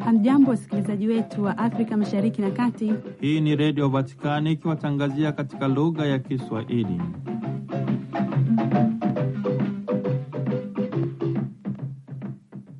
Hamjambo wasikilizaji wetu wa Afrika Mashariki na Kati. Hii ni Radio Vatikani ikiwatangazia katika lugha ya Kiswahili.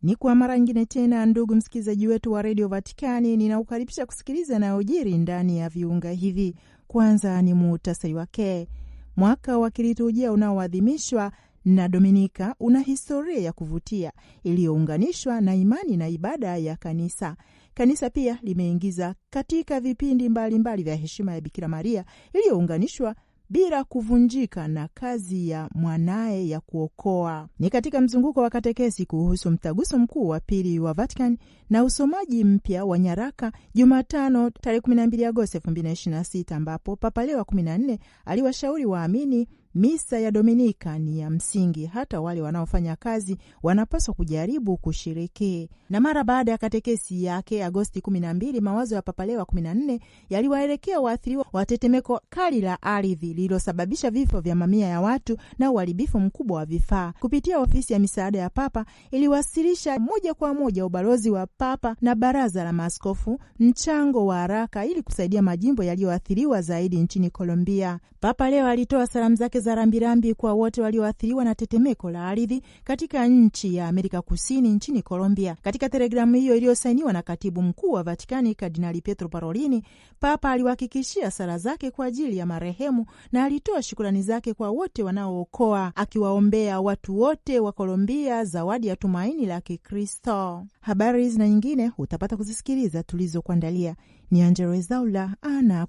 Ni kwa mara nyingine tena, ndugu msikilizaji wetu wa Radio Vatikani, ninaukaribisha kusikiliza yanayojiri ndani ya viunga hivi. Kwanza ni muhtasari wake. Mwaka wa kiliturujia unaoadhimishwa na Dominika una historia ya kuvutia iliyounganishwa na imani na ibada ya kanisa. Kanisa pia limeingiza katika vipindi mbalimbali vya heshima ya Bikira Maria iliyounganishwa bila kuvunjika na kazi ya mwanaye ya kuokoa. Ni katika mzunguko wa katekesi kuhusu mtaguso mkuu wa pili wa Vatican na usomaji mpya wa nyaraka Jumatano tarehe 12 Agosti 2026, ambapo Papa Leo wa 14 aliwashauri waamini misa ya Dominika ni ya msingi, hata wale wanaofanya kazi wanapaswa kujaribu kushiriki. Na mara baada ya katekesi yake Agosti 12, mawazo ya Papa Leo wa 14 yaliwaelekea waathiriwa wa tetemeko kali la ardhi lililosababisha vifo vya mamia ya watu na uharibifu mkubwa wa vifaa. Kupitia ofisi ya misaada ya Papa iliwasilisha moja kwa moja ubalozi wa Papa na baraza la maaskofu mchango wa haraka ili kusaidia majimbo yaliyoathiriwa zaidi nchini Colombia. Papa Leo alitoa salamu zake za rambirambi kwa wote walioathiriwa na tetemeko la ardhi katika nchi ya Amerika Kusini nchini Colombia. Katika telegramu hiyo iliyosainiwa na katibu mkuu wa Vatikani Kardinali Pietro Parolini, Papa aliwahakikishia sala zake kwa ajili ya marehemu na alitoa shukrani zake kwa wote wanaookoa, akiwaombea watu wote wa Colombia zawadi ya tumaini la Kikristo. Habari na nyingine utapata kuzisikiliza tulizokuandalia. Ni Angelo Ezaula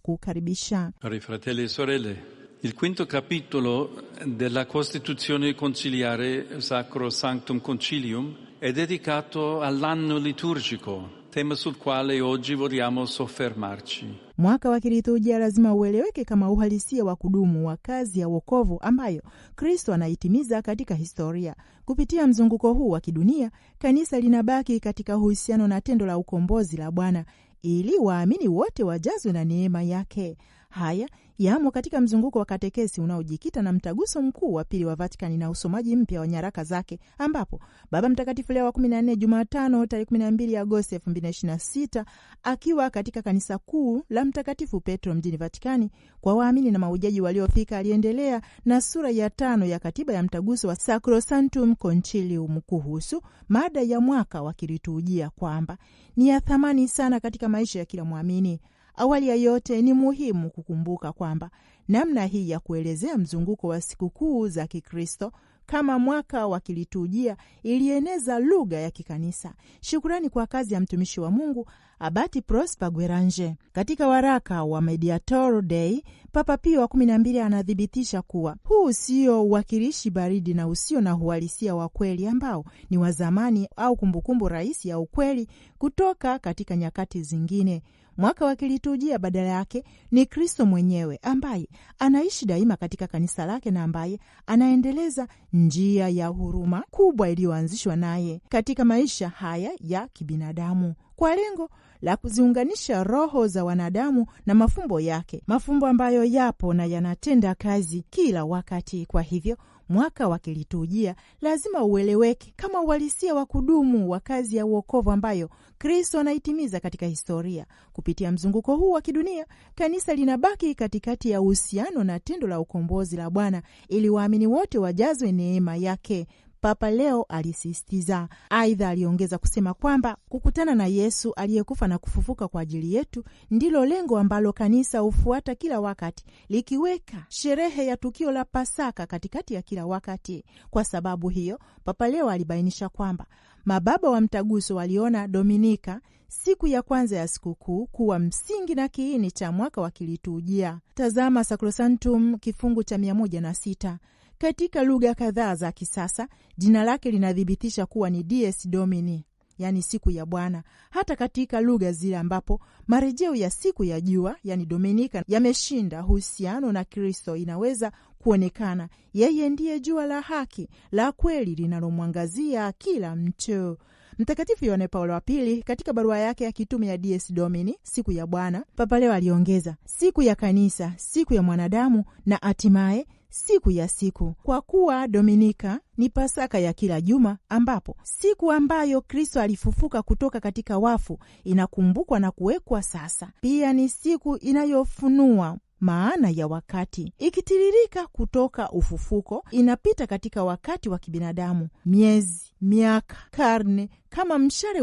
anakukaribisha. Cari fratelli e sorelle, il quinto capitolo della Costituzione conciliare Sacro Sanctum Concilium è dedicato all'anno liturgico, tema sul quale oggi vogliamo soffermarci. Mwaka wa kiliturujia lazima ueleweke kama uhalisia wa kudumu wa kazi ya wokovu ambayo Kristo anaitimiza katika historia. Kupitia mzunguko huu wa kidunia, kanisa linabaki katika uhusiano na tendo la ukombozi la Bwana ili waamini wote wajazwe na neema yake. Haya yamo katika mzunguko wa katekesi unaojikita na mtaguso mkuu wa pili wa Vatikani na usomaji mpya wa nyaraka zake, ambapo Baba Mtakatifu Leo wa 14 Jumatano tarehe 12 Agosti 2026 akiwa katika kanisa kuu la Mtakatifu Petro mjini Vatikani kwa waamini na mahujaji waliofika, aliendelea na sura ya 5 ya katiba ya mtaguso wa Sacrosanctum Concilium kuhusu mada ya mwaka wa kiliturujia kwamba ni ya thamani sana katika maisha ya kila mwamini. Awali ya yote ni muhimu kukumbuka kwamba namna hii ya kuelezea mzunguko wa sikukuu za Kikristo kama mwaka wa kiliturujia ilieneza lugha ya kikanisa. Shukrani kwa kazi ya mtumishi wa Mungu Abati Prosper Gueranje. Katika waraka wa Mediator Dei, Papa Pio wa 12 anathibitisha kuwa huu sio uwakilishi baridi na usio na uhalisia wa kweli ambao ni wa zamani au kumbukumbu rahisi ya ukweli kutoka katika nyakati zingine. Mwaka wa kiliturujia badala yake ni Kristo mwenyewe ambaye anaishi daima katika kanisa lake na ambaye anaendeleza njia ya huruma kubwa iliyoanzishwa naye katika maisha haya ya kibinadamu kwa lengo la kuziunganisha roho za wanadamu na mafumbo yake, mafumbo ambayo yapo na yanatenda kazi kila wakati. Kwa hivyo mwaka wa kiliturujia lazima ueleweke kama uhalisia wa kudumu wa kazi ya uokovu ambayo Kristo anaitimiza katika historia. Kupitia mzunguko huu wa kidunia, kanisa linabaki katikati ya uhusiano na tendo la ukombozi la Bwana ili waamini wote wajazwe neema yake, Papa Leo alisisitiza. Aidha, aliongeza kusema kwamba kukutana na Yesu aliyekufa na kufufuka kwa ajili yetu ndilo lengo ambalo kanisa hufuata kila wakati, likiweka sherehe ya tukio la Pasaka katikati ya kila wakati. Kwa sababu hiyo, Papa Leo alibainisha kwamba mababa wa mtaguso waliona Dominika, siku ya kwanza ya sikukuu, kuwa msingi na kiini cha mwaka wa kiliturujia. Tazama Sacrosanctum kifungu cha 106. Katika lugha kadhaa za kisasa, jina lake linathibitisha kuwa ni Dies Domini, yani siku ya Bwana. Hata katika lugha zile ambapo marejeo ya siku ya jua, yani Dominika, yameshinda uhusiano na Kristo, inaweza kuonekana yeye ndiye jua la haki, la kweli, linalomwangazia kila mtu. Mtakatifu Yohane Paulo wa Pili katika barua yake ya kitume ya Dies Domini, siku ya Bwana, Papa Leo aliongeza, siku ya kanisa, siku ya mwanadamu na hatimaye siku ya siku, kwa kuwa Dominika ni Pasaka ya kila juma, ambapo siku ambayo Kristo alifufuka kutoka katika wafu inakumbukwa na kuwekwa sasa. Pia ni siku inayofunua maana ya wakati, ikitiririka kutoka ufufuko, inapita katika wakati wa kibinadamu, miezi, miaka, karne, kama mshale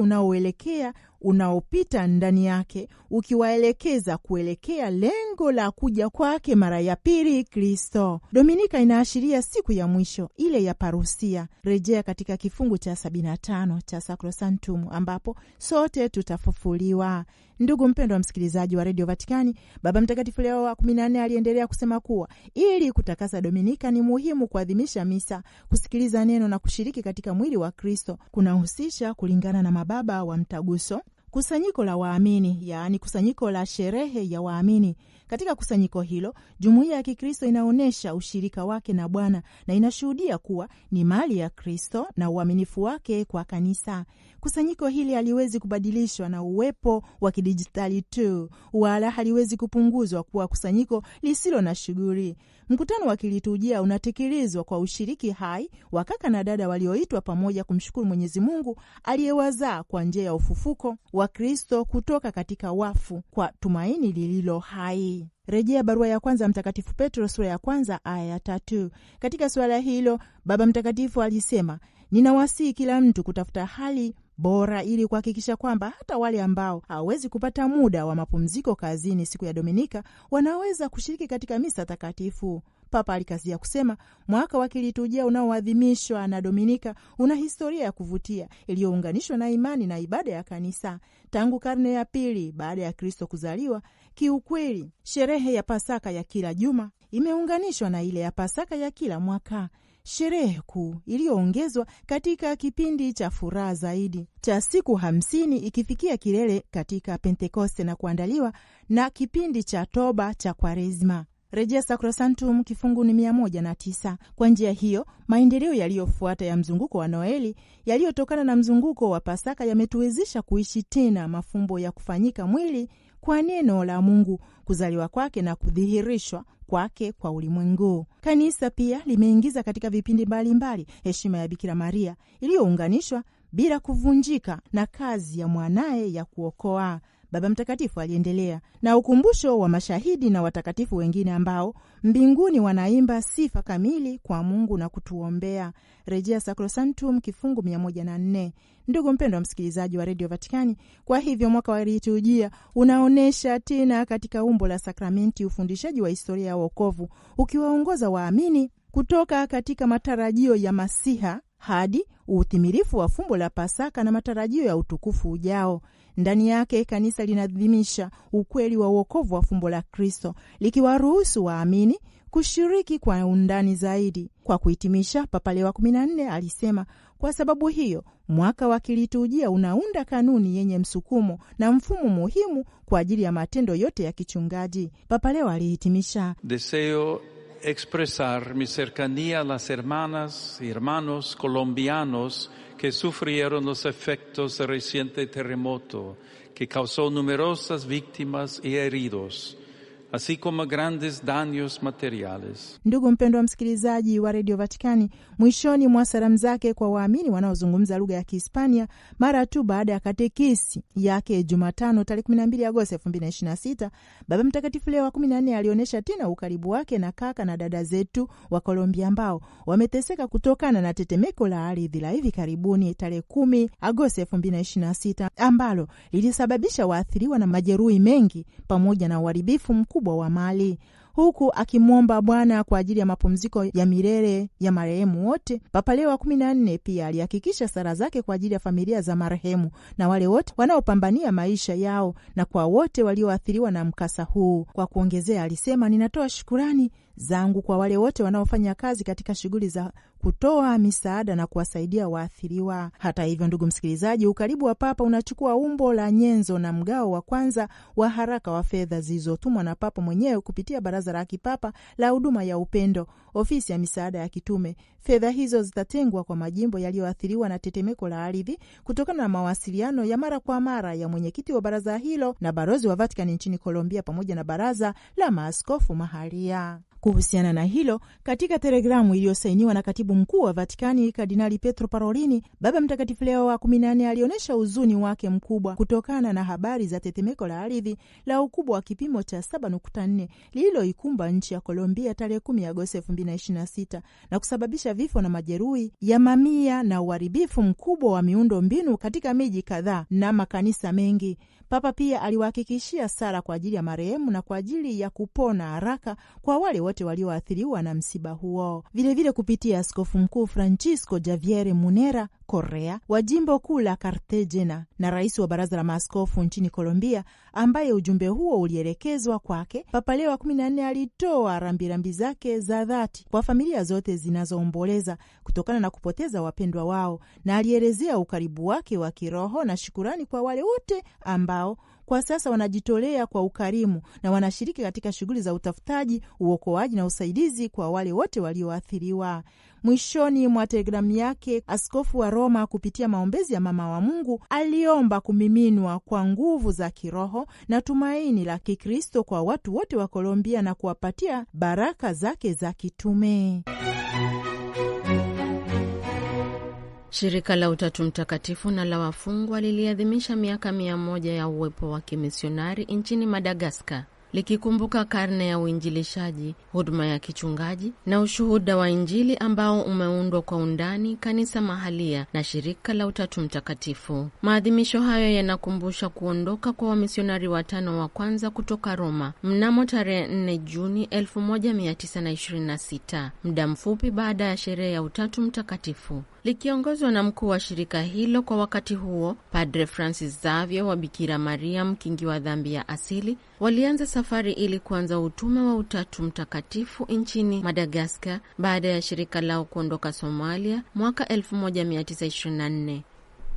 unaopita ndani yake, ukiwaelekeza kuelekea lengo la kuja kwake mara ya pili Kristo. Dominika inaashiria siku ya mwisho, ile ya parusia, rejea katika kifungu cha 75 cha Sacrosanctum, ambapo sote tutafufuliwa. Ndugu mpendwa msikilizaji wa Radio Vatikani, Baba Mtakatifu Leo wa 14 aliendelea kusema kuwa ili kutakasa Dominika ni muhimu kuadhimisha misa, kusikiliza neno na kushiriki katika mwili wa Kristo. Kunahusisha, kulingana na mababa wa Mtaguso, kusanyiko la waamini, yaani kusanyiko la sherehe ya waamini. Katika kusanyiko hilo, jumuiya ya Kikristo inaonyesha ushirika wake na Bwana na inashuhudia kuwa ni mali ya Kristo na uaminifu wake kwa kanisa. Kusanyiko hili haliwezi kubadilishwa na uwepo wa kidijitali tu, wala haliwezi kupunguzwa kuwa kusanyiko lisilo na shughuli. Mkutano wa kiliturujia unatekelezwa kwa ushiriki hai wa kaka na dada walioitwa pamoja kumshukuru Mwenyezi Mungu aliyewazaa kwa njia ya ufufuko wa Kristo kutoka katika wafu kwa tumaini lililo hai. Rejea barua ya kwanza Mtakatifu Petro sura ya 1 aya ya 3. Katika suala hilo Baba Mtakatifu alisema, ninawasihi kila mtu kutafuta hali bora ili kuhakikisha kwamba hata wale ambao hawezi kupata muda wa mapumziko kazini siku ya Dominika wanaweza kushiriki katika misa takatifu. Papa alikazia kusema, mwaka wa kiliturujia unaoadhimishwa na Dominika una historia ya kuvutia iliyounganishwa na imani na ibada ya kanisa tangu karne ya pili baada ya Kristo kuzaliwa. Kiukweli, sherehe ya Pasaka ya kila juma imeunganishwa na ile ya Pasaka ya kila mwaka, sherehe kuu iliyoongezwa katika kipindi cha furaha zaidi cha siku 50 ikifikia kilele katika Pentekoste na kuandaliwa na kipindi cha toba cha Kwaresma. Rejea Sacrosanctum kifungu ni 109. Kwa njia hiyo, maendeleo yaliyofuata ya mzunguko wa Noeli yaliyotokana na mzunguko wa Pasaka yametuwezesha kuishi tena mafumbo ya kufanyika mwili kwa neno la Mungu, kuzaliwa kwake na kudhihirishwa kwake kwa ulimwengu. Kanisa pia limeingiza katika vipindi mbalimbali heshima ya Bikira Maria iliyounganishwa bila kuvunjika na kazi ya mwanaye ya kuokoa. Baba Mtakatifu aliendelea na ukumbusho wa mashahidi na watakatifu wengine ambao mbinguni wanaimba sifa kamili kwa Mungu na kutuombea. Rejea Sacrosanctum kifungu 104. Ndugu mpendwa msikilizaji wa Radio Vatikani, kwa hivyo mwaka wa liturujia unaonesha tena katika umbo la sakramenti ufundishaji wa historia ya wokovu, ukiwaongoza waamini kutoka katika matarajio ya Masiha hadi utimilifu wa fumbo la Pasaka na matarajio ya utukufu ujao. Ndani yake kanisa linaadhimisha ukweli wa wokovu wa fumbo la Kristo, likiwaruhusu waamini kushiriki kwa undani zaidi. Kwa kuhitimisha, Papa Leo wa 14 alisema, kwa sababu hiyo mwaka wa kiliturujia unaunda kanuni yenye msukumo na mfumo muhimu kwa ajili ya matendo yote ya kichungaji. Papa Leo alihitimisha, Deseo expresar mi cercanía a las hermanas y hermanos colombianos que sufrieron los efectos del reciente terremoto que causó numerosas víctimas y heridos, así como grandes daños materiales. Ndugu mpendwa msikilizaji wa Radio Vatikani, mwishoni mwa salamu zake kwa waamini wanaozungumza lugha ya Kihispania mara tu baada ya katekesi yake Jumatano tarehe 12 Agosti 2026, Baba Mtakatifu Leo wa 14 alionyesha tena ukaribu wake na kaka na dada zetu wa Colombia ambao wameteseka kutokana na tetemeko la ardhi la hivi karibuni tarehe 10 Agosti 2026 ambalo lilisababisha waathiriwa na majeruhi mengi pamoja na uharibifu mkubwa wa mali. Huku akimwomba Bwana kwa ajili ya mapumziko ya milele ya marehemu wote, Papa Leo wa 14 pia alihakikisha sala zake kwa ajili ya familia za marehemu na wale wote wanaopambania maisha yao na kwa wote walioathiriwa na mkasa huu. Kwa kuongezea, alisema, ninatoa shukurani zangu kwa wale wote wanaofanya kazi katika shughuli za kutoa misaada na kuwasaidia waathiriwa. Hata hivyo, ndugu msikilizaji, ukaribu wa Papa unachukua umbo la nyenzo na mgao wa kwanza wa haraka wa fedha zilizotumwa na Papa mwenyewe kupitia Baraza la Kipapa la Huduma ya Upendo, ofisi ya misaada ya kitume. Fedha hizo zitatengwa kwa majimbo yaliyoathiriwa na tetemeko la ardhi kutokana na mawasiliano ya mara kwa mara ya mwenyekiti wa baraza hilo na balozi wa Vatican nchini Colombia pamoja na baraza la maaskofu mahalia. Kuhusiana na hilo, katika telegramu iliyosainiwa na katibu mkuu wa Vatikani Kardinali Pietro Parolini, Baba Mtakatifu Leo wa 14 alionyesha huzuni wake mkubwa kutokana na habari za tetemeko la ardhi la ukubwa wa kipimo cha 7.4 lililoikumba nchi ya Colombia tarehe 10 Agosti 2026 na kusababisha vifo na majeruhi ya mamia na uharibifu mkubwa wa miundo mbinu katika miji kadhaa na makanisa mengi. Papa pia aliwahakikishia sala kwa ajili ya marehemu na kwa ajili ya kupona haraka kwa wale wote walioathiriwa na msiba huo. Vilevile kupitia Askofu Mkuu Francisco Javier Munera Correa wa jimbo kuu la Cartagena na rais wa baraza la maaskofu nchini Colombia, ambaye ujumbe huo ulielekezwa kwake, Papa Leo wa 14 alitoa rambirambi zake za dhati kwa familia zote zinazoomboleza kutokana na kupoteza wapendwa wao, na alielezea ukaribu wake wa kiroho na shukurani kwa wale wote ambao kwa sasa wanajitolea kwa ukarimu na wanashiriki katika shughuli za utafutaji, uokoaji na usaidizi kwa wale wote walioathiriwa. Mwishoni mwa telegramu yake, askofu wa Roma kupitia maombezi ya Mama wa Mungu aliomba kumiminwa kwa nguvu za kiroho na tumaini la Kikristo kwa watu wote wa Colombia na kuwapatia baraka zake za kitume. Shirika la Utatu Mtakatifu na la wafungwa liliadhimisha miaka 100 ya uwepo wa kimisionari nchini Madagaskar, likikumbuka karne ya uinjilishaji, huduma ya kichungaji na ushuhuda wa Injili ambao umeundwa kwa undani kanisa mahalia na shirika la Utatu Mtakatifu. Maadhimisho hayo yanakumbusha kuondoka kwa wamisionari 5 wa kwanza kutoka Roma mnamo tarehe 4 Juni 1926, muda mfupi baada ya sherehe ya Utatu Mtakatifu. Likiongozwa na mkuu wa shirika hilo kwa wakati huo, Padre Francis Xavier wa Bikira Maria mkingi wa dhambi ya asili, walianza safari ili kuanza utume wa Utatu Mtakatifu nchini Madagaskar baada ya shirika lao kuondoka Somalia mwaka 1924.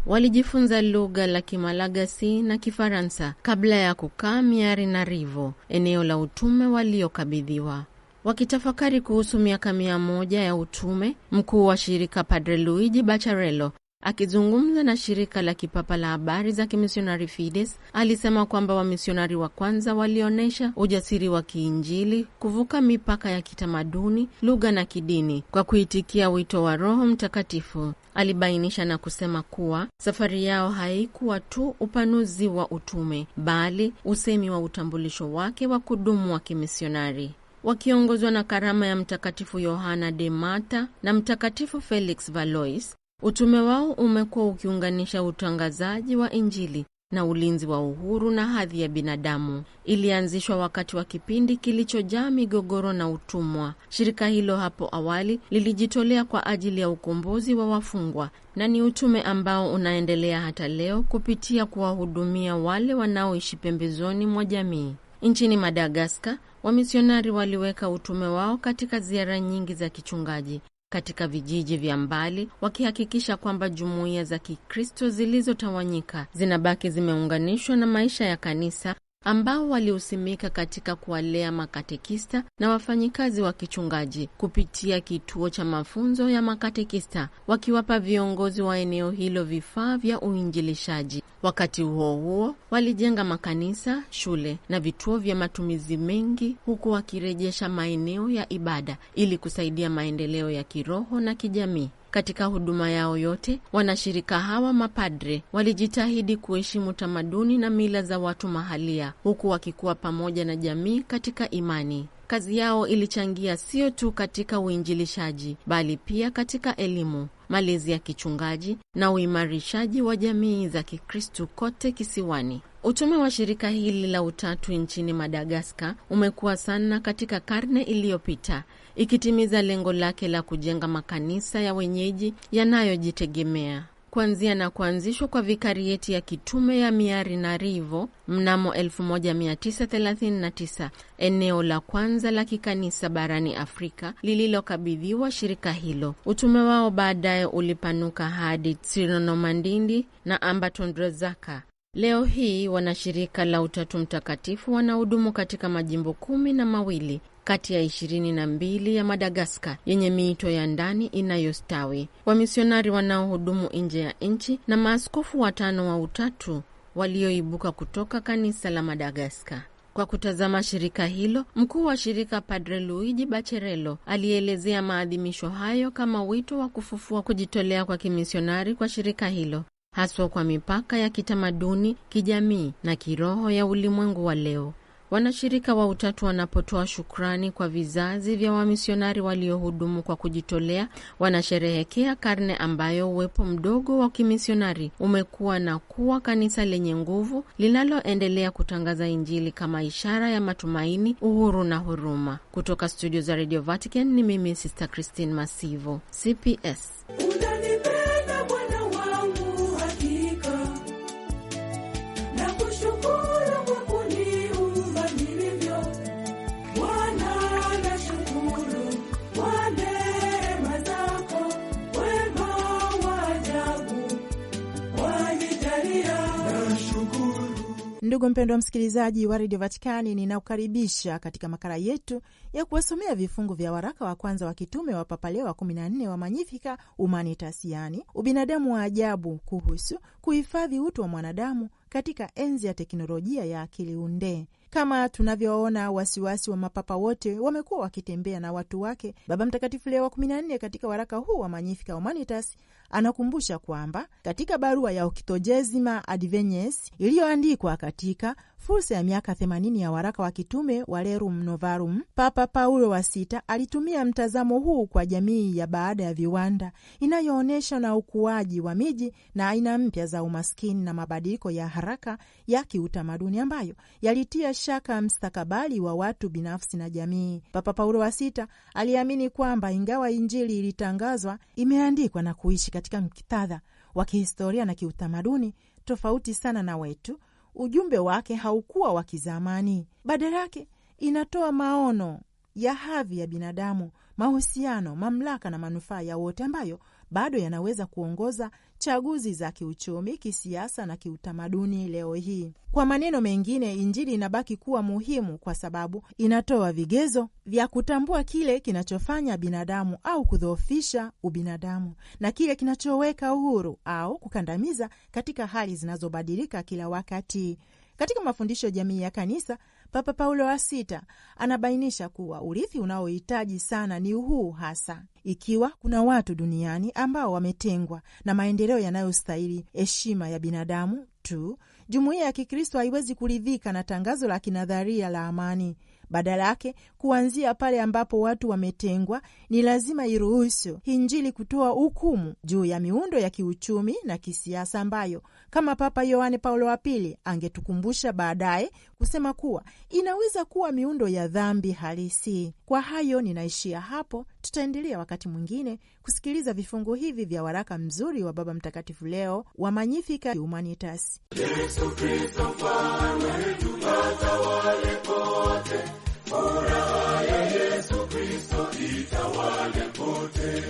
Walijifunza lugha la Kimalagasi na Kifaransa kabla ya kukaa Miarinarivo, eneo la utume waliokabidhiwa. Wakitafakari kuhusu miaka 100 ya utume, mkuu wa shirika Padre Luigi Bacharello, akizungumza na shirika la kipapa la habari za kimisionari Fides, alisema kwamba wamisionari wa kwanza walionesha ujasiri wa kiinjili kuvuka mipaka ya kitamaduni, lugha na kidini kwa kuitikia wito wa Roho Mtakatifu. Alibainisha na kusema kuwa safari yao haikuwa tu upanuzi wa utume, bali usemi wa utambulisho wake wa kudumu wa kimisionari. Wakiongozwa na karama ya Mtakatifu Yohana de Mata na Mtakatifu Felix Valois, utume wao umekuwa ukiunganisha utangazaji wa Injili na ulinzi wa uhuru na hadhi ya binadamu. Ilianzishwa wakati wa kipindi kilichojaa migogoro na utumwa. Shirika hilo hapo awali lilijitolea kwa ajili ya ukombozi wa wafungwa, na ni utume ambao unaendelea hata leo kupitia kuwahudumia wale wanaoishi pembezoni mwa jamii. Nchini Madagaskar, wamisionari waliweka utume wao katika ziara nyingi za kichungaji katika vijiji vya mbali, wakihakikisha kwamba jumuiya za Kikristo zilizotawanyika zinabaki zimeunganishwa na maisha ya kanisa, ambao waliusimika katika kuwalea makatekista na wafanyikazi wa kichungaji kupitia kituo cha mafunzo ya makatekista, wakiwapa viongozi wa eneo hilo vifaa vya uinjilishaji. Wakati huo huo, walijenga makanisa, shule na vituo vya matumizi mengi, huku wakirejesha maeneo ya ibada ili kusaidia maendeleo ya kiroho na kijamii. Katika huduma yao yote, wanashirika hawa mapadre walijitahidi kuheshimu tamaduni na mila za watu mahalia, huku wakikuwa pamoja na jamii katika imani. Kazi yao ilichangia sio tu katika uinjilishaji, bali pia katika elimu, malezi ya kichungaji na uimarishaji wa jamii za Kikristo kote kisiwani. Utume wa shirika hili la Utatu nchini Madagaskar umekuwa sana katika karne iliyopita, ikitimiza lengo lake la kujenga makanisa ya wenyeji yanayojitegemea. Kuanzia na kuanzishwa kwa vikarieti ya kitume ya Miarinarivo mnamo 1939, eneo la kwanza la kikanisa barani Afrika lililokabidhiwa shirika hilo. Utume wao baadaye ulipanuka hadi Tsinonomandindi na Ambatondrazaka. Leo hii wanashirika la Utatu Mtakatifu wanahudumu katika majimbo 12 kati ya 22 ya Madagaskar yenye miito ya ndani inayostawi. Wamisionari wanaohudumu nje ya nchi na maaskofu 5 wa Utatu walioibuka kutoka kanisa la Madagaskar. Kwa kutazama shirika hilo, mkuu wa shirika Padre Luigi Bacherello alielezea maadhimisho hayo kama wito wa kufufua kujitolea kwa kimisionari kwa shirika hilo, haswa kwa mipaka ya kitamaduni, kijamii na kiroho ya ulimwengu wa leo. Wanashirika wa Utatu wanapotoa shukrani kwa vizazi vya wamisionari waliohudumu kwa kujitolea, wanasherehekea karne ambayo uwepo mdogo wa kimisionari umekuwa na kuwa kanisa lenye nguvu linaloendelea kutangaza Injili kama ishara ya matumaini, uhuru na huruma. Kutoka studio za Radio Vatican ni mimi Sister Christine Masivo, CPS. Ndugu mpendwa msikilizaji wa Radio Vatikani, ninakukaribisha katika makala yetu ya kuwasomea vifungu vya waraka wa kwanza wa kitume wa Papa Leo wa 14 wa Magnificat Humanitas, yani ubinadamu wa ajabu, kuhusu kuhifadhi utu wa mwanadamu katika enzi ya teknolojia ya akili unde. Kama tunavyoona, wasiwasi wa mapapa wote wamekuwa wakitembea na watu wake. Baba Mtakatifu Leo wa 14 katika waraka huu wa Magnificat Humanitas anakumbusha kwamba katika barua ya Octogesima Advenies iliyoandikwa katika fursa ya miaka 80 ya waraka wa kitume wa Rerum Novarum, Papa Paulo wa Sita alitumia mtazamo huu kwa jamii ya baada ya viwanda inayoonyesha na ukuaji wa miji na aina mpya za umaskini na mabadiliko ya haraka ya kiutamaduni ambayo yalitia shaka mstakabali wa watu binafsi na jamii. Papa Paulo wa Sita aliamini kwamba ingawa Injili ilitangazwa, imeandikwa na kuishi katika muktadha wa kihistoria na kiutamaduni tofauti sana na wetu, ujumbe wake haukuwa wa kizamani. Badala yake inatoa maono ya hadhi ya binadamu, mahusiano, mamlaka na manufaa ya wote ambayo bado yanaweza kuongoza chaguzi za kiuchumi, kisiasa na kiutamaduni leo hii. Kwa maneno mengine, Injili inabaki kuwa muhimu kwa sababu inatoa vigezo vya kutambua kile kinachofanya binadamu au kudhoofisha ubinadamu na kile kinachoweka uhuru au kukandamiza katika hali zinazobadilika kila wakati. Katika mafundisho jamii ya kanisa, Papa Paulo wa Sita anabainisha kuwa urithi unaohitaji sana ni huu hasa. Ikiwa kuna watu duniani ambao wametengwa na maendeleo yanayostahili heshima ya binadamu tu, jumuiya ya Kikristo haiwezi kuridhika na tangazo la kinadharia la amani. Badala yake, kuanzia pale ambapo watu wametengwa, ni lazima iruhusu Injili kutoa hukumu juu ya miundo ya kiuchumi na kisiasa ambayo, kama Papa Yohane Paulo wa Pili angetukumbusha baadaye, kusema kuwa inaweza kuwa miundo ya dhambi halisi. Kwa hayo ninaishia hapo. Tutaendelea wakati mwingine kusikiliza vifungu hivi vya waraka mzuri wa Baba Mtakatifu Leo wa Magnificat Humanitas. Yesu Kristo mfalme wetu, atawale pote. Furaha ya Yesu Kristo itawale pote.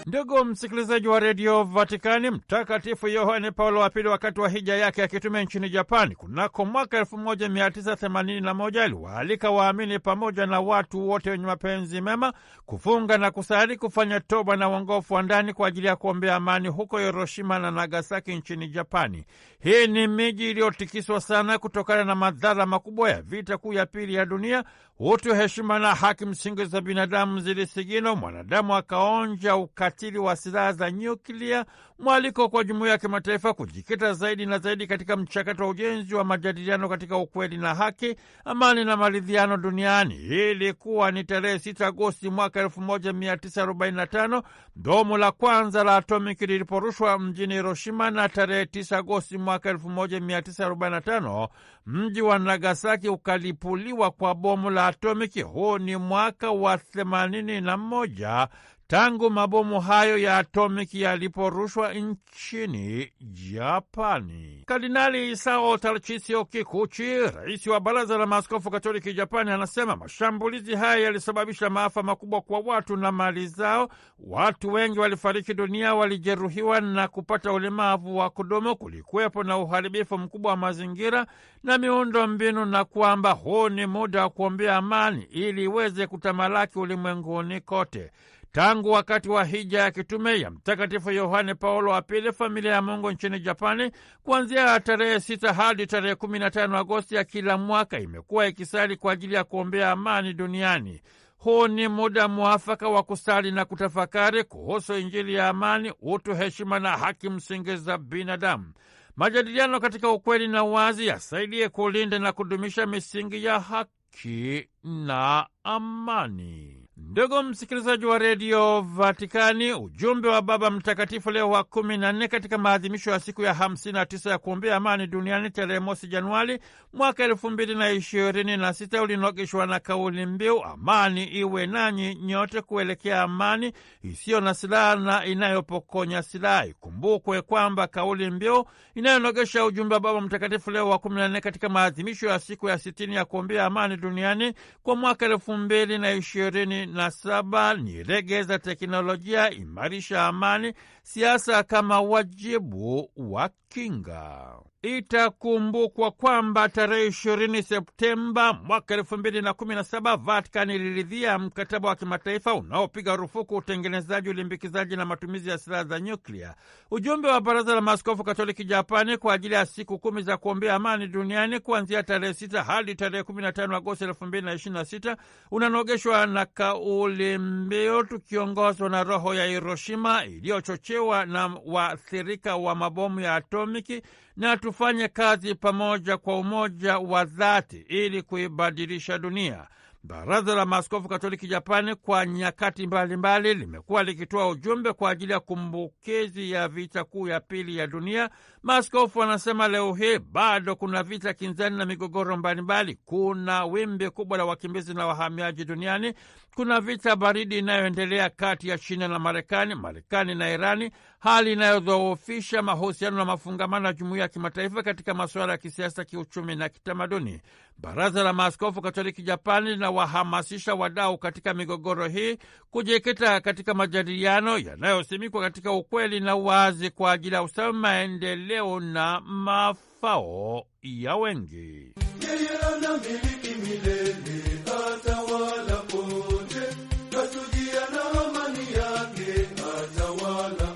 Ndugu msikilizaji wa redio Vatikani, Mtakatifu Yohane Paulo wa Pili wakati wa hija yake ya kitume nchini Japani kunako mwaka 1981 aliwaalika waamini pamoja na watu wote wenye mapenzi mema kufunga na kusali, kufanya toba na uongofu wa ndani kwa ajili ya kuombea amani huko Hiroshima na Nagasaki nchini Japani. Hii ni miji iliyotikiswa sana kutokana na madhara makubwa ya vita kuu ya pili ya dunia. Utu, heshima na haki msingi za binadamu zilisigino, mwanadamu akaonja ukatili wa silaha za nyuklia. Mwaliko kwa jumuiya ya kimataifa kujikita zaidi na zaidi katika mchakato wa ujenzi wa majadiliano katika ukweli na haki, amani na maridhiano duniani. Hii ilikuwa ni tarehe 6 Agosti mwaka 1945 bomu la kwanza la atomiki liliporushwa mjini Hiroshima, na tarehe 9 Agosti mwaka 1945 mji wa Nagasaki ukalipuliwa kwa bomu la atomiki. Huu ni mwaka wa 81 tangu mabomu hayo ya atomiki yaliporushwa nchini Japani. Kardinali Isao Tarchisio Kikuchi, rais wa Baraza la Maaskofu Katoliki Japani, anasema mashambulizi haya yalisababisha maafa makubwa kwa watu na mali zao. Watu wengi walifariki dunia, walijeruhiwa na kupata ulemavu wa kudumu. Kulikuwepo na uharibifu mkubwa wa mazingira na miundo mbinu, na kwamba huu ni muda wa kuombea amani ili iweze kutamalaki ulimwenguni kote. Tangu wakati wa hija ya kitume ya Mtakatifu Yohane Paulo wa Pili, familia ya Mungu nchini Japani, kuanzia tarehe 6 hadi tarehe 15 Agosti ya kila mwaka, imekuwa ikisali kwa ajili ya kuombea amani duniani. Huu ni muda muafaka wa kusali na kutafakari kuhusu Injili ya amani, utu, heshima na haki msingi za binadamu. Majadiliano katika ukweli na uwazi yasaidie kulinda na kudumisha misingi ya haki na amani. Ndugu msikilizaji wa redio Vatikani, ujumbe wa Baba Mtakatifu Leo wa 14 katika maadhimisho ya siku ya 59 ya kuombea amani duniani tarehe mosi Januari mwaka 2026 ulinogeshwa na kauli mbiu amani iwe nanyi nyote, kuelekea amani isiyo na silaha na inayopokonya silaha. Ikumbukwe kwamba kauli mbiu inayonogesha ujumbe wa Baba Mtakatifu Leo wa 14 katika maadhimisho ya siku ya 60 ya kuombea amani duniani kwa mwaka 2027 ni regeza teknolojia, imarisha amani, siasa kama wajibu wa kinga. Itakumbukwa kwamba tarehe 20 Septemba mwaka 2017 Vatikani iliridhia mkataba wa kimataifa unaopiga rufuku utengenezaji, ulimbikizaji na matumizi ya silaha za nyuklia. Ujumbe wa Baraza la Maaskofu Katoliki Japani kwa ajili ya siku 10 za kuombea amani duniani kuanzia tarehe 6 hadi tarehe 15 Agosti 2026 unanogeshwa na kauli mbiu tukiongozwa na roho ya Hiroshima iliyochochewa na waathirika wa mabomu ya atomiki, na tufanye kazi pamoja kwa umoja wa dhati ili kuibadilisha dunia. Baraza la Maaskofu Katoliki Japani kwa nyakati mbalimbali limekuwa likitoa ujumbe kwa ajili ya kumbukizi ya vita kuu ya pili ya dunia. Maaskofu wanasema leo hii bado kuna vita kinzani na migogoro mbalimbali. Kuna wimbi kubwa la wakimbizi na wahamiaji duniani. Kuna vita baridi inayoendelea kati ya China na Marekani, Marekani na Irani, hali inayodhoofisha mahusiano na mafungamano ya jumuiya ya kimataifa katika masuala ya kisiasa, kiuchumi na kitamaduni. Baraza la Maaskofu Katoliki Japani linawahamasisha wadau katika migogoro hii kujikita katika majadiliano yanayosimikwa katika ukweli na uwazi kwa ajili ya ustawi, maendeleo na mafao ya wengi. Yeye anamiliki milele, atawala pote, natujia na amani yake, atawala.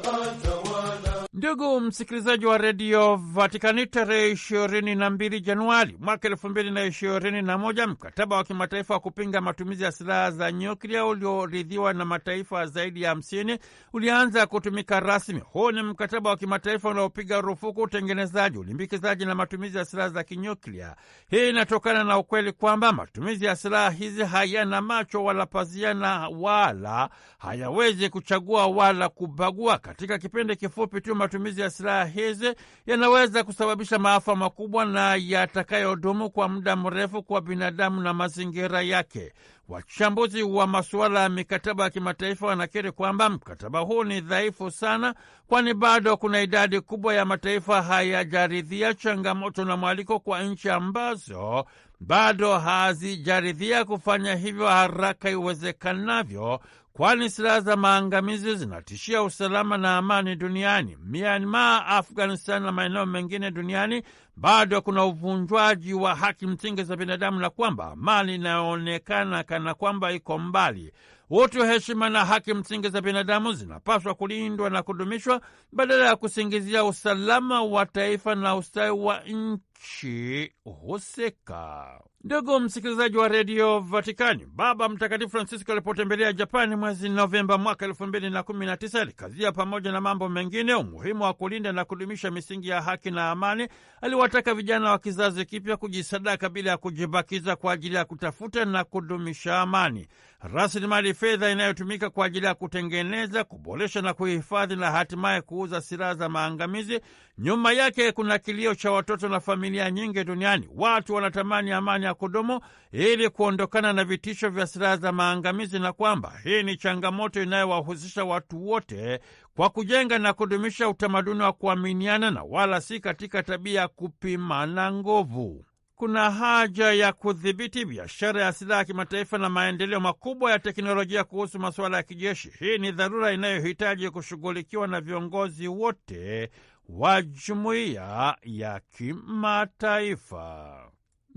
Ndugu msikilizaji wa redio Vatikani, tarehe 22 Januari mwaka 2021 mkataba wa kimataifa wa kupinga matumizi ya silaha za nyuklia ulioridhiwa na mataifa zaidi ya 50 ulianza kutumika rasmi. Huu ni mkataba wa kimataifa unaopiga rufuku utengenezaji, ulimbikizaji na matumizi ya silaha za kinyuklia. Hii inatokana na ukweli kwamba matumizi ya silaha hizi hayana macho wala pazia na wala hayawezi kuchagua wala kubagua. Katika kipindi kifupi tu matumizi ya silaha hizi yanaweza kusababisha maafa makubwa na yatakayodumu kwa muda mrefu kwa binadamu na mazingira yake. Wachambuzi wa masuala ya mikataba ya kimataifa wanakiri kwamba mkataba huu ni dhaifu sana, kwani bado kuna idadi kubwa ya mataifa hayajaridhia, changamoto na mwaliko kwa nchi ambazo bado hazijaridhia kufanya hivyo haraka iwezekanavyo, kwani silaha za maangamizi zinatishia usalama na amani duniani. Myanmar, Afghanistan na maeneo mengine duniani bado kuna uvunjwaji wa haki msingi za binadamu, na kwamba amani inayoonekana kana kwamba iko mbali. Utu, heshima na haki msingi za binadamu zinapaswa kulindwa na kudumishwa badala ya kusingizia usalama wa taifa na ustawi wa nchi husika. Ndugu msikilizaji wa redio Vatikani, Baba Mtakatifu Francisco alipotembelea Japani mwezi Novemba mwaka 2019 alikazia pamoja na mambo mengine umuhimu wa kulinda na kudumisha misingi ya haki na amani. Aliwataka vijana wa kizazi kipya kujisadaka bila ya kujibakiza kwa ajili ya kutafuta na kudumisha amani. Rasilimali fedha inayotumika kwa ajili ya kutengeneza, kuboresha na kuhifadhi na hatimaye kuuza silaha za maangamizi, nyuma yake kuna kilio cha watoto na familia nyingi duniani. Watu wanatamani amani ya kudumu ili kuondokana na vitisho vya silaha za maangamizi, na kwamba hii ni changamoto inayowahusisha watu wote kwa kujenga na kudumisha utamaduni wa kuaminiana na wala si katika tabia ya kupimana nguvu. Kuna haja ya kudhibiti biashara ya silaha kimataifa na maendeleo makubwa ya teknolojia kuhusu masuala ya kijeshi. Hii ni dharura inayohitaji kushughulikiwa na viongozi wote wa jumuiya ya kimataifa.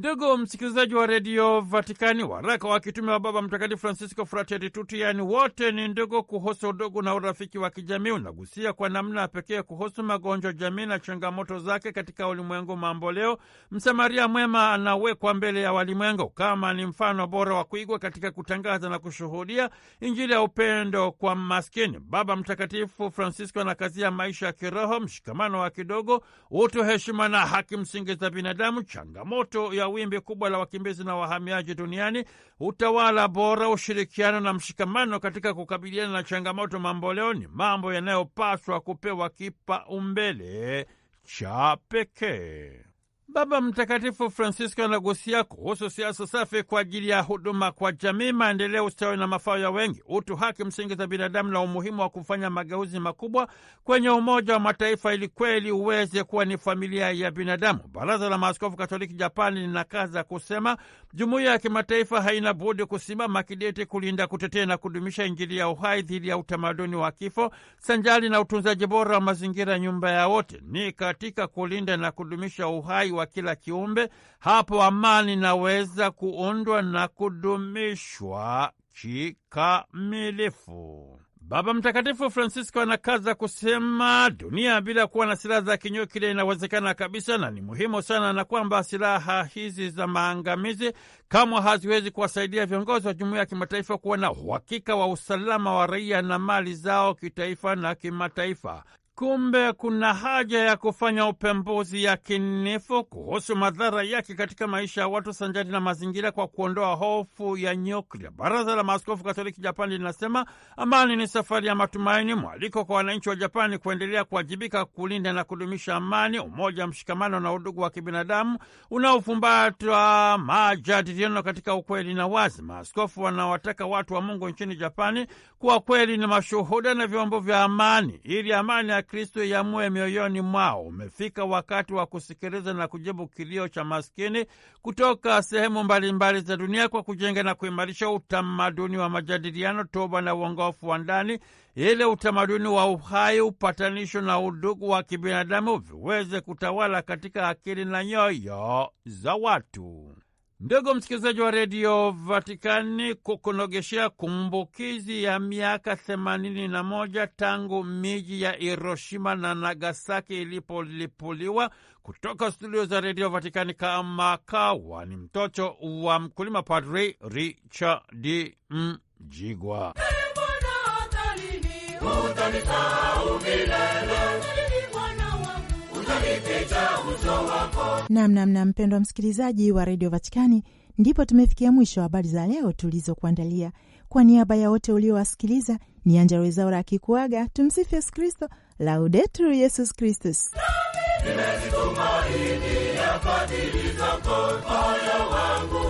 Ndugu msikilizaji wa redio Vatikani, waraka wa kitume wa Baba Mtakatifu Francisco Fratelli Tutti, yaani wote ni ndugu, kuhusu udugu na urafiki wa kijamii, unagusia kwa namna pekee kuhusu magonjwa jamii na changamoto zake katika ulimwengu mambo leo. Msamaria mwema anawekwa mbele ya walimwengu kama ni mfano bora wa kuigwa katika kutangaza na kushuhudia Injili ya upendo kwa maskini. Baba Mtakatifu Francisco anakazia maisha ya kiroho, mshikamano wa kidogo, utu, heshima na haki msingi za binadamu, changamoto ya wimbi kubwa la wakimbizi na wahamiaji duniani, utawala bora, ushirikiano na mshikamano katika kukabiliana na changamoto mamboleo ni mambo yanayopaswa kupewa kipaumbele cha pekee. Baba Mtakatifu Francisco anagusia kuhusu siasa safi kwa ajili ya huduma kwa jamii, maendeleo, ustawi na mafao ya wengi, utu, haki msingi za binadamu na umuhimu wa kufanya mageuzi makubwa kwenye Umoja wa Mataifa ili kweli uweze kuwa ni familia ya binadamu. Baraza la Maaskofu Katoliki Japani linakaza kusema jumuiya ya kimataifa haina budi kusimama kidete kulinda, kutetea na kudumisha Injili ya uhai dhidi ya utamaduni wa kifo, sanjali na utunzaji bora wa mazingira, nyumba ya wote. Ni katika kulinda na kudumisha uhai wa kila kiumbe hapo amani inaweza kuundwa na kudumishwa kikamilifu. Baba Mtakatifu Francisco anakaza kusema dunia bila kuwa na silaha za kinyuklia inawezekana kabisa, na ni muhimu sana, na kwamba silaha hizi za maangamizi kamwe haziwezi kuwasaidia viongozi wa jumuiya ya kimataifa kuwa na uhakika wa usalama wa raia na mali zao kitaifa na kimataifa. Kumbe kuna haja ya kufanya upembuzi yakinifu kuhusu madhara yake katika maisha ya watu sanjari na mazingira kwa kuondoa hofu ya nyuklia. Baraza la Maaskofu Katoliki Japani linasema amani ni safari ya matumaini, mwaliko kwa wananchi wa Japani kuendelea kuwajibika kulinda na kudumisha amani, umoja, mshikamano na udugu wa kibinadamu unaofumbatwa majadiliano katika ukweli na wazi. Maaskofu wanawataka watu wa Mungu nchini Japani kuwa kweli ni mashuhuda na vyombo vya amani, ili amani ya Kristo yamue mioyoni mwao. Umefika wakati wa kusikiliza na kujibu kilio cha maskini kutoka sehemu mbalimbali za dunia kwa kujenga na kuimarisha utamaduni wa majadiliano, toba na uongofu wa ndani, ili utamaduni wa uhai, upatanisho na udugu wa kibinadamu viweze kutawala katika akili na nyoyo za watu. Ndugu msikilizaji wa redio Vatikani, kukunogeshea kumbukizi ya miaka 81 tangu miji ya Hiroshima na Nagasaki ilipolipuliwa, kutoka studio za redio Vatikani kama kawa ni mtoto wa mkulima, Padri Richard Mjigwa. Namnamna mpendwa msikilizaji wa redio Vatikani, ndipo tumefikia mwisho wa habari za leo tulizokuandalia. Kwa niaba ya wote uliowasikiliza, ni Angella Rwezaura akikuaga. Tumsifu Yesu Kristo, Laudetur Yesus Kristus. Nimezitumaini ya fadhili zako, moyo wangu